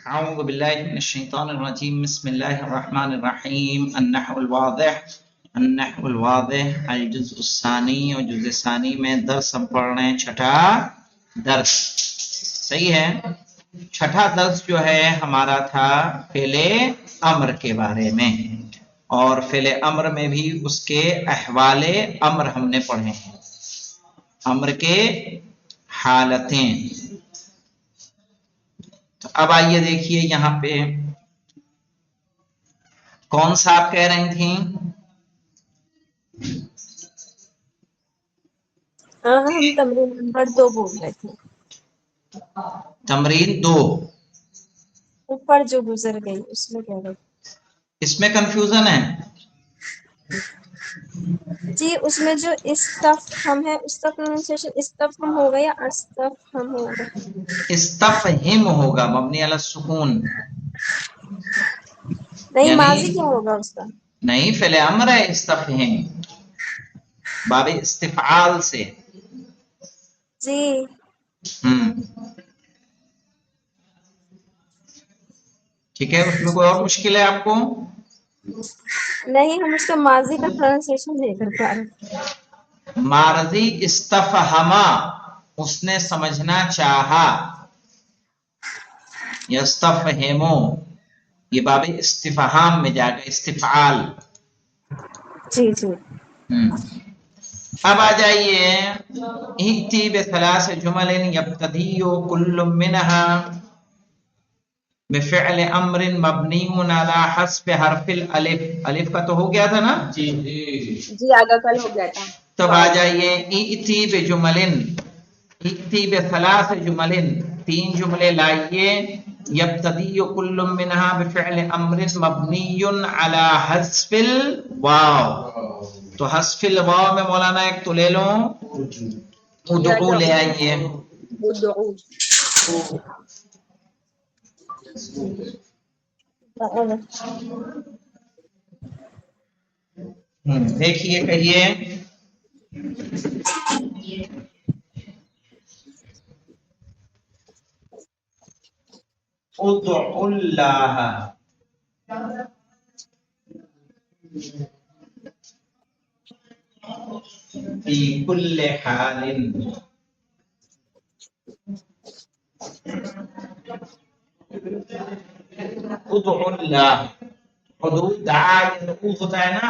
أعوذ بالله من الشيطان الرجيم بسم الله الرحمن الرحيم النحو الواضح الجزء الثانی اور جزء ثانی میں درس ہم پڑھ رہے ہیں چھٹا درس. صحیح ہے. چھٹا درس جو ہے ہمارا تھا فعل امر کے بارے میں، اور فعل امر میں بھی اس کے احوال امر ہم نے پڑھے ہیں، امر کے حالتیں. تو اب آئیے دیکھیے یہاں پہ کون سا آپ کہہ رہی تھیں؟ ہم تمرین نمبر 2 بول رہے تھے، تمرین 2. اوپر جو گزر گئی اس میں کہہ رہے اس میں کنفیوژن ہے. جی. اس میں جو استفہم ہے اس کا پروننسیشن استفہم ہوگا یا استفہم ہوگا؟ استفہم ہوگا مبنی علی السکون. نہیں، یعنی ماضی کیا ہوگا اس کا؟ نہیں، فعل امر ہے استفہم، باب استفعال سے. جی. ٹھیک ہے. اس میں کوئی اور مشکل ہے آپ کو؟ نہیں، ہم اس کا ماضی کا پروننسیشن نہیں کر پا رہے. ماضی استفہما، اس نے سمجھنا چاہا. یستفہمو یہ باب استفہام میں جا گا، استفعال. جی جی. اب آ جائیے ائتی بثلاث جمل یبتدی کل منها بفعل امر مبنی علی حذف حرف الالف. الف کا تو ہو گیا تھا نا؟ جی آگا کل ہو گیا تھا. تب آ جائیے ائتی بجمل، ائتی بثلاث جمل، 3 جملے لائیے. یبتدی کل منها بفعل امر مبنی علی حذف الواو. تو حذف الواو میں مولانا ایک تو لے لو، ادعو لے آئیے. دیکھیے کہیے ادعو اللہ فی کل حال. ادعو اللہ، ادعو دعا یدعو ہوتا ہے نا.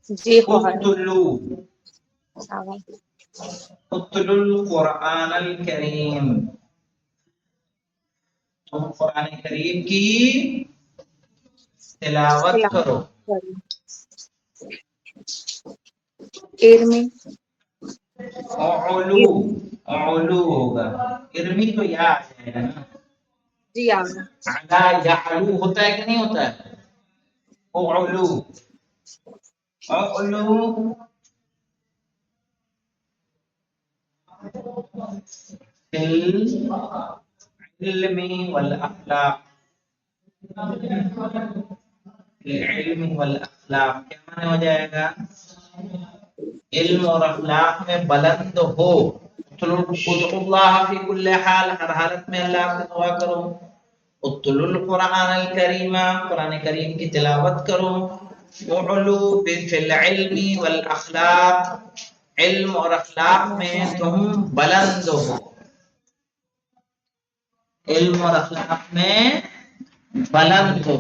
جی. اتلو اتلو القرآن الکریم، تم قرآن کریم کی تلاوت کرو. ارمی اعلو، اعلو ہوگا. ارمی تو یا آ جائے گا نا. جی آگا. علا یعلو ہوتا ہے کہ نہیں ہوتا ہے؟ اعلو، اعلو العلم والاخلاق. العلم والاخلاق کیا معنی ہو جائے گا؟ علم اور اخلاق میں بلند ہو. ادعوا اللہ فی کل حال، ہر حالت میں اللہ سے دعا کرو. اتلو القرآن الکریم، قرآن کریم کی تلاوت کرو. اعلو فی العلم والاخلاق، علم اور اخلاق میں تم بلند ہو. علم اور اخلاق میں بلند ہو.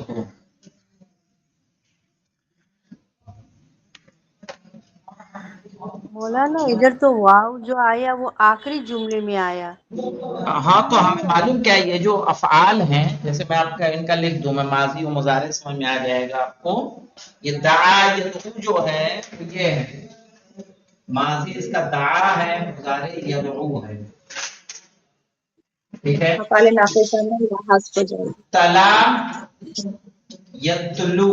مولانا ادھر تو واو جو آیا وہ آخری جملے میں آیا. ہاں تو ہمیں معلوم کیا یہ جو افعال ہیں، جیسے میں آپ کا ان کا لکھ دوں، میں ماضی و مضارع سمجھ میں آ جائے گا آپ کو. یہ دعا یدعو جو ہے یہ ہے ماضی، اس کا دعا ہے، مضارع یدعو ہے. ٹھیک ہے. تلا یتلو،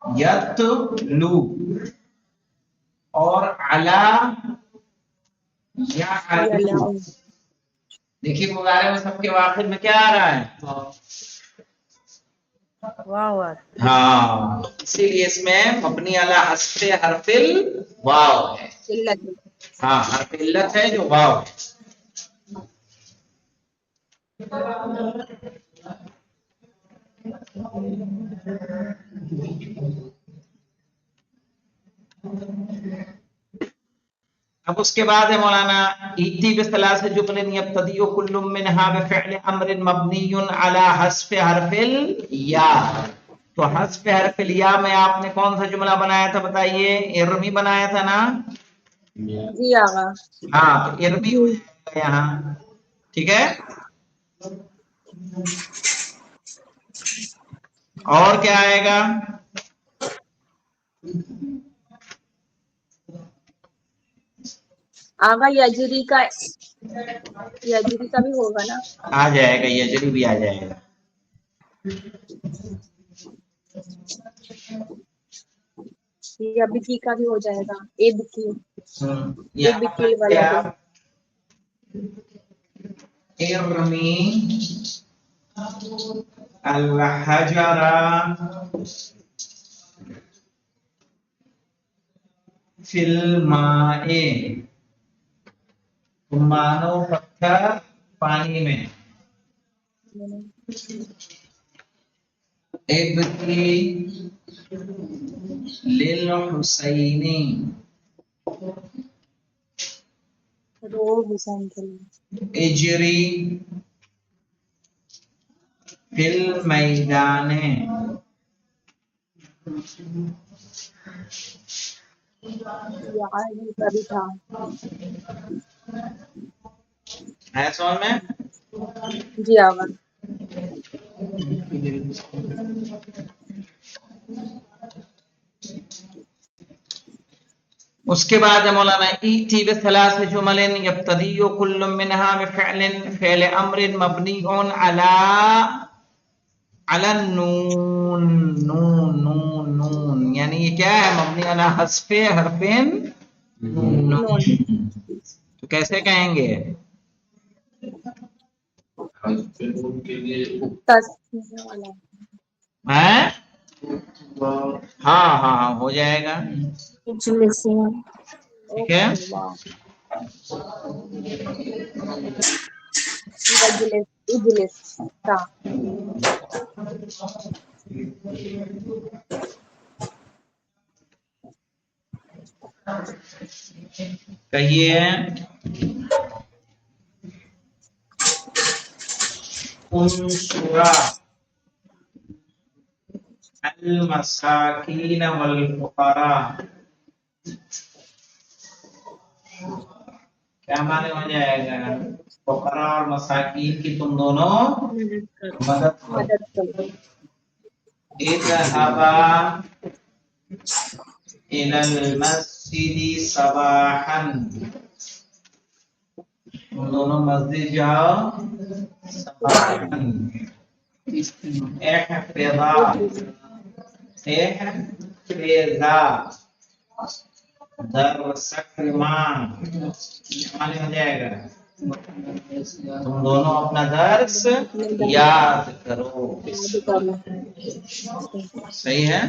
یتلو، اور علا یعلو. دیکھیے مضارع میں سب کے آخر میں کیا آ رہا ہے؟ واو. ہاں، اسی لیے اس میں مبنی علی حذف حرف الواو ہے. ہاں، حرف علت ہے جو واو ہے. اب اس کے بعد ہے مولانا ایتی بثلاث جمل یبتدی کل منها بفعل امر مبنی علی حذف حرف الیا. تو حذف حرف الیا میں آپ نے کون سا جملہ بنایا تھا بتائیے؟ ارمی بنایا تھا نا؟ جی آغا. ہاں تو ارمی ہو جائے گا یہاں. ٹھیک ہے. اور کیا آئے گا؟ آغا یجری کا بھی ہوگا نا؟ آ جائے گا، یجری بھی آ جائے گا. یا بکی کا بھی ہو جائے گا. اے بکی، اے یہاں بکیل والا بھی. ارمی الحجر فی الماء، مانو پتھر پانی میں. ابکی للحسین، رو حسین کے لیے. اجری فی المیدان، یا علی کا بھی تھا. ہے سمجھ میں؟ جی آغا. اس کے بعد مولانا ایتی بثلاث جمل یبتدی کل منها فعل امر مبنی علی النون. نون یعنی یہ کیا ہے؟ مبنی علی حذف حرف نون. تو کیسے کہیں گے؟ ہیں؟ ہاں ہو جائے گا. ٹھیک ہے. اجلس کا. کہیے انصرا المساکین والفقراء. کیا معنی ہو جائے گا؟ فقراء اور مساکین کی تم دونوں مدد کرو. مدد کرو. اذهبا الى المسجد صباحا، تم دونوں مسجد جاؤ صباحا. احفظا درسکما، معنی ہو جائے گا تم دونوں اپنا درس یاد کرو. صحیح ہے؟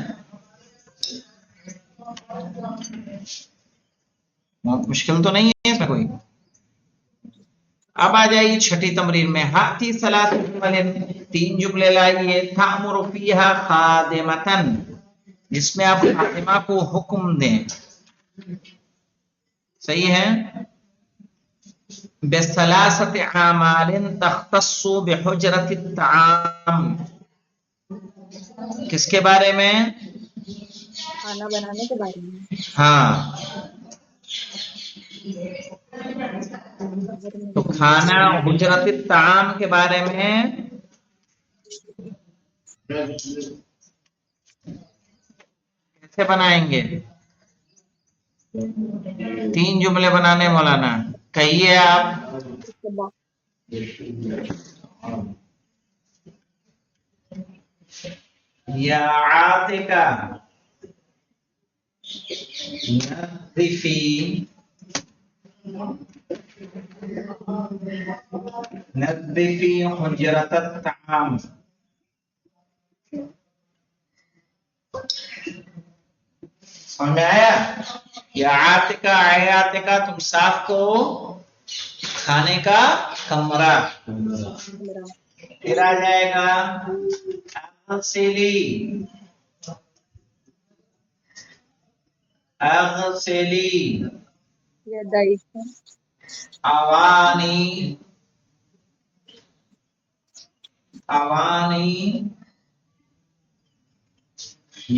بہت مشکل تو نہیں ہے اس میں کوئی. اب آ جائیے چھٹی تمرین میں. ہاتھی ثلاث جمل، تین جملے لائیے. تأمر فیہا خادمتن، جس میں آپ خادمہ کو حکم دیں. صحیح ہے؟ بثلاثت اعمال تختص بحجرت الطعام، کس کے بارے میں؟ کھانا بنانے کے بارے میں. ہاں تو کھانا حجرت الطعام کے بارے میں کیسے بنائیں گے؟ تین جملے بنانے مولانا. کہیے آپ. یا عاتقہ نظفی حجرت الطعام. سمجھ میں آیا؟ یا عاتقہ، اے عاتقہ تم صاف کو کھانے کا کمرہ. پھر آ جائے گا اغسلی، اغسلی، يديك اوانی، اوانی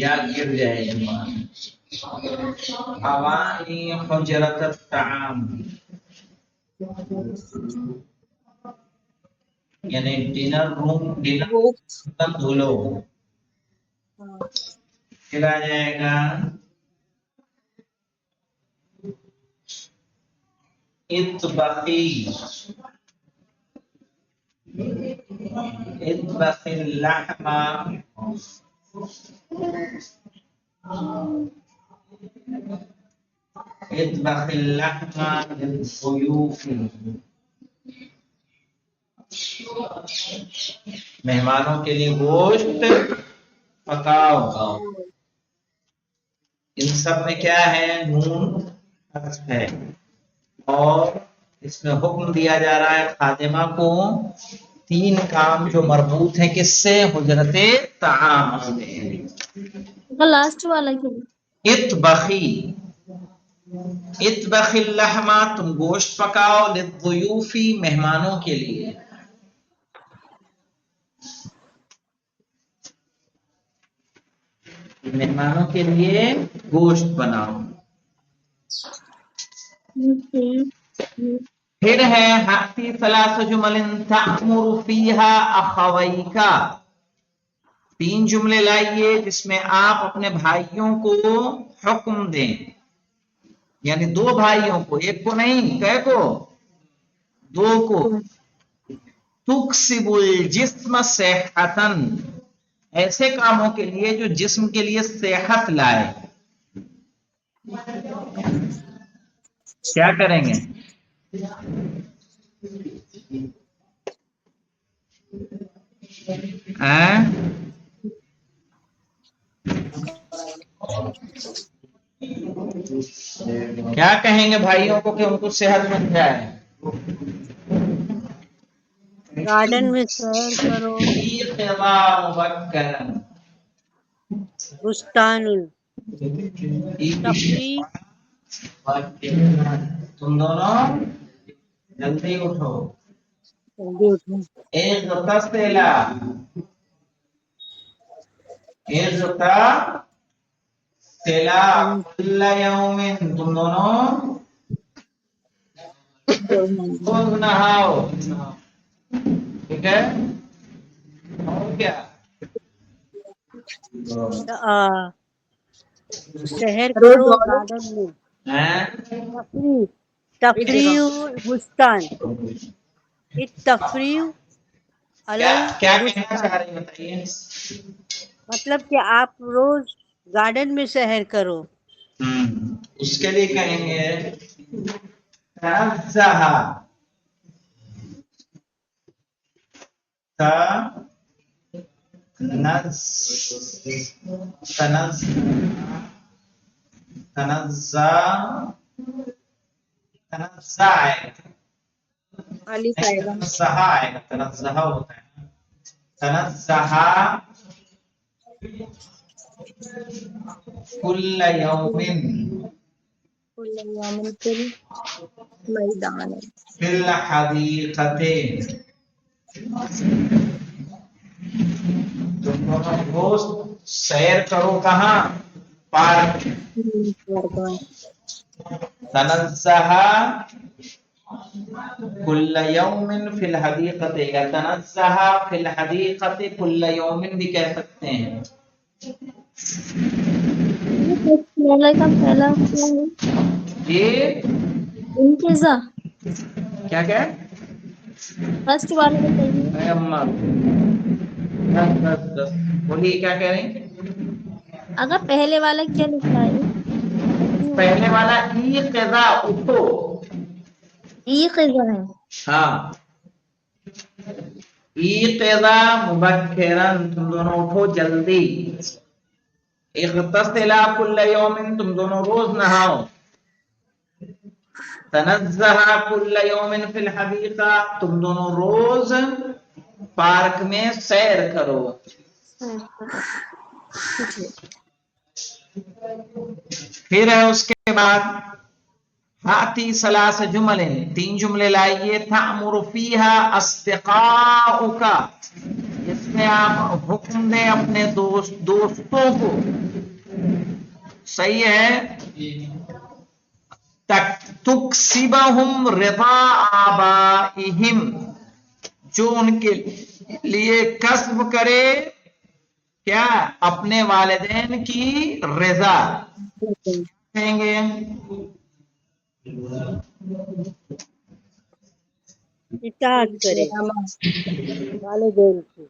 یا گر جائے گا اوانی حجرت الطعام، یعنی ڈنر روم، ڈنر وہ برتن دھلو. پھر آ جائے گا اطبخی، اطبخ اللحم، اطبخ اللحم للضيوف، مہمانوں کے لیے گوشت پکاؤ. ان سب میں کیا ہے؟ نون حذف ہے. اور اس میں حکم دیا جا رہا ہے خادمہ کو 3 کام جو مربوط ہیں کس سے؟ حجرت طعام سے. لاسٹ والا کیا؟ اطبخی، اطبخ اللحم، تم گوشت پکاؤ، للضیوفی، مہمانوں کے لیے. مہمانوں کے لیے گوشت بناؤ. پھر ہے حقی ثلاث جمل تأمر فیہا اخویکا، 3 جملے لائیے جس میں آپ اپنے بھائیوں کو حکم دیں، یعنی 2 بھائیوں کو، ایک کو نہیں، کئے کو؟ 2 کو. تکسب الجسم صحتاً، ایسے کاموں کے لیے جو جسم کے لیے صحت لائے. کیا کریں گے؟ کیا کہیں گے بھائیوں کو کہ ان کو صحت مند جائے؟ گارڈن میں سیر کرو، بستان تفریح، تم دونوں جلدی اٹھو. اغتسلا، اغتسلا کل یوم، تم دونوں روز نہاؤ. ٹھیک ہے. اور کیا؟ سحر کرو گارڈن میں، ہیں؟ تفریح، تفریح بستان، التفریح کیا کیا کہنا البستان، چاہ رہی ہیں بتائیے. مطلب کہ آپ روز گارڈن میں سحر کرو. اس کے لیے کہیں گے تنزہ، تنزہ آئے گا، الف آئے گا. تنزہ آئے گا، تنزہ ہوتا ہے. تنزہ کل یوم كل يوم في الميدان. فی الحدیقۃ، تم دونوں روز سیر کرو کہاں؟ پارک. تنزہ کل یوم فی الحدیقۃ، یا تنزہ فی الحدیقۃ کل یوم بھی کہہ سکتے ہیں. والا کا پہلا کیا ہے؟ یہ انتظا. کیا کیا؟ فرسٹ والا بتائیے. اے اماں، بس بولیے کیا کہہ رہی ہیں؟ اگر پہلے والا کیا لکھا ہے؟ پہلے والا ایقظا، اٹھو. ایقظا ہے. ہاں، ایقظا مبکرن، تم دونوں اٹھو جلدی. اغتسلا کل یوم، تم دونوں روز نہاؤ. تنزہ کل یوم فی الحدیقہ، تم دونوں روز پارک میں سیر کرو. پھر ہے اس کے بعد ہاتی ثلاث جمل، 3 جملے لائیے. تأمر فیہا اصدقاؤک، اس میں آپ حکم دیں اپنے دوستوں کو. صحیح ہے. تکسبہم رضا آبائہم، جو ان کے لیے کسب کرے کیا؟ اپنے والدین کی رضا. کہیں گے اطاعت کرے والدین کی.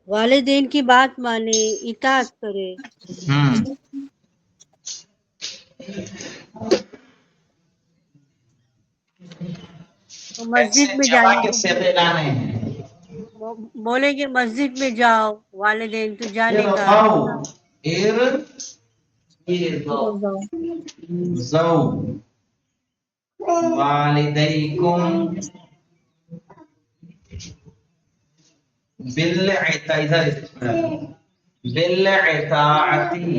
والدین کی بات مانے، اطاعت کرے. تو مسجد میں جانے سے لانے ہیں. بولیں گے مسجد میں جاؤ، والدین تو جانے کا. زو والدیکم بالعطاعتی،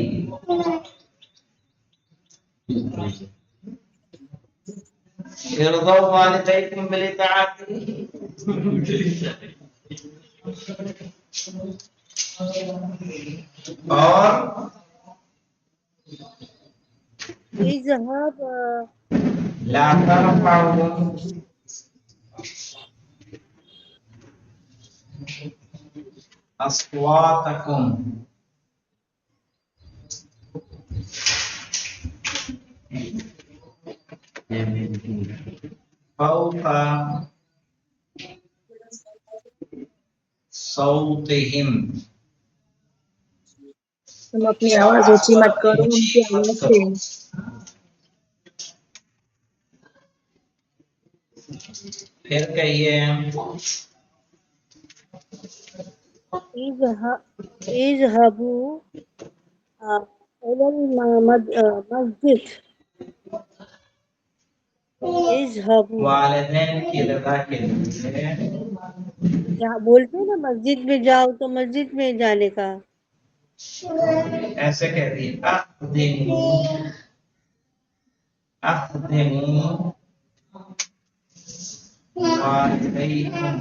ارضوا والدیکم بالعطاعتی. اور اذهب لا ترفعوا اصواتکم فوق صوتہم، تم اپنی آواز اونچی مت کرو ان کی آواز سے. پھر کہیے اذهبوا الى المسجد. اذهبوا، والدین کی رضا کے لیے جہاں بولتے ہیں نا مسجد میں جاؤ، تو مسجد میں جانے کا. ایسے کہہ دیے اخدموا والدیکم،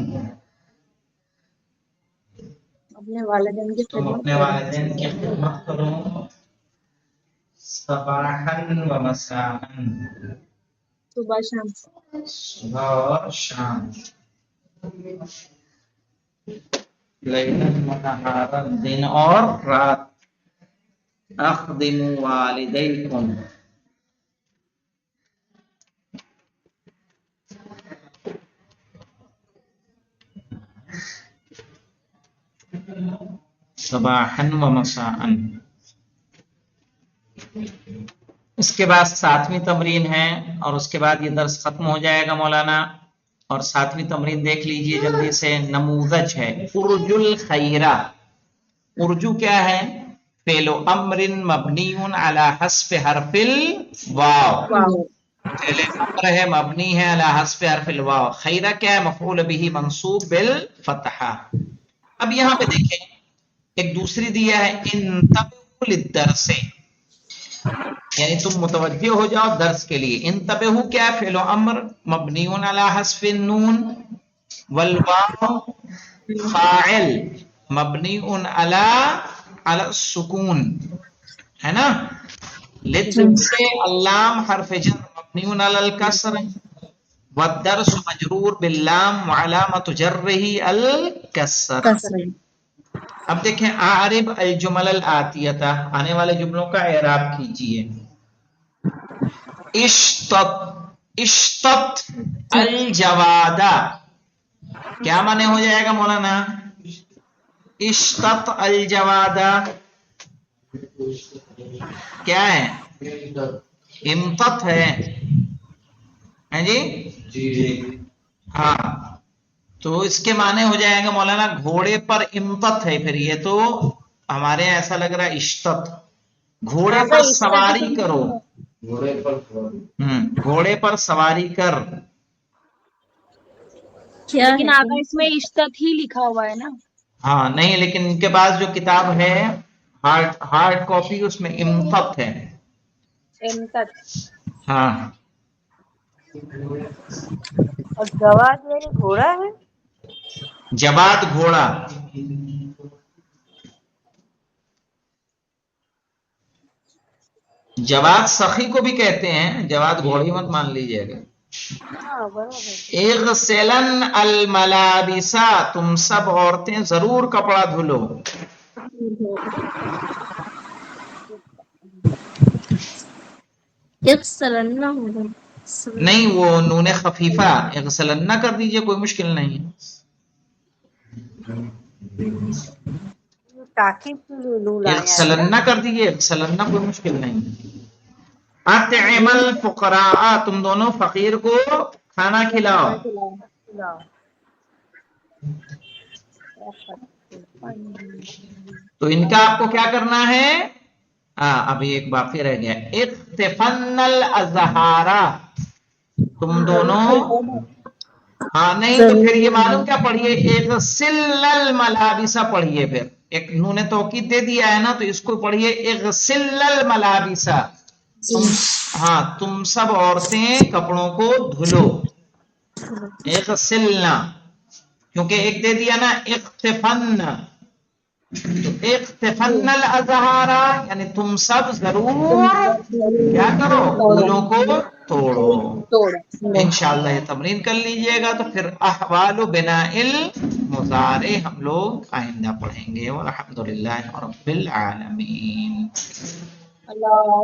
اپنے والدین کی تم خدمت اپنے کرو. والدین کی خدمت کرو. صباحا و مساء، صبح شام. صبح اور شام. لیلا و نہارا، دن اور رات. اخدموا والدیکم، صباحا و مساء. اس کے بعد 7ویں تمرین ہے اور اس کے بعد یہ درس ختم ہو جائے گا مولانا. اور 7ویں تمرین دیکھ لیجئے جلدی سے. نموذج ہے ارجو الخیرہ. ارجو کیا ہے؟ فعل امر مبنی علی حذف حرف الواو. فعل امر ہے مبنی ہے علی حذف حرف الواو. خیرہ کیا ہے؟ مفعول به منصوب بالفتحہ. اب یہاں پہ دیکھیں ایک دوسری دیا ہے انتبہوا للدرس، یعنی تم متوجہ ہو جاؤ درس کے لیے. انتبہوا کیا ہے؟ فعل امر مبنی علی حذف النون والواو فاعل مبنی علی السکون، ہے نا. للدرس اللام حرف جر مبنی علی الکسر والدرس مجرور باللام وعلامۃ جرہ الکسر. اب دیکھیں اعرب الجمل الآتیہ، آنے والے جملوں کا اعراب کیجئے. اشتت الجوادہ، کیا معنی ہو جائے گا مولانا؟ اشتت الجوادہ کیا ہے؟ امتت ہے جی ہاں. تو اس کے معنی ہو جائے گا مولانا گھوڑے پر امتت ہے. پھر یہ تو ہمارے یہاں ایسا لگ رہا ہے اشتت، گھوڑے آقا پر اشتت سواری کرو، گھوڑے پر سواری کر. کیا لیکن ہے آقا اس میں اشتت ہی لکھا ہوا ہے نا. ہاں نہیں، لیکن ان کے پاس جو کتاب ہے ہارڈ کاپی اس میں امتت ہے. امتت. ہاں اور جواد میرے گھوڑا ہے. جواد گھوڑا. جواد سخی کو بھی کہتے ہیں، جواد گھوڑی مت مان لیجیے گا. ہاں برابر. اغسلن الملابسا، تم سب عورتیں ضرور کپڑا دھلو. یغسلن ہوگا. نہیں وہ نون خفیفہ اغسلن کر دیجئے، کوئی مشکل نہیں. تاکید کے لیے نون آیا ہے نا. اغسلن کر دیجئے، اغسلن کوئی مشکل نہیں. اطعم الفقراء، تم دونوں فقیر کو کھانا کھلاؤ. کھلاؤ. تو ان کا آپ کو کیا کرنا ہے؟ ابھی ایک باقی رہ گیا. اقتفن الازہارا، تم دونوں. ہاں نہیں تو پھر یہ معلوم کیا پڑھیے، اغسل الملابسا پڑھیے. پھر ایک نون توکید دے دیا ہے نا، تو اس کو پڑھیے اغسل الملابسا. ہاں تم سب عورتیں کپڑوں کو دھلو. اغسلنا، کیونکہ ایک دے دیا نا اقتفن، تو اقتفن الازہارا یعنی تم سب ضرور کیا کرو، پھولوں کو توڑو. انشاءاللہ یہ تمرین کر لیجئے گا تو پھر احوال بناء المضارع ہم لوگ آئندہ پڑھیں گے. والحمدللہ رب العالمین. اللہ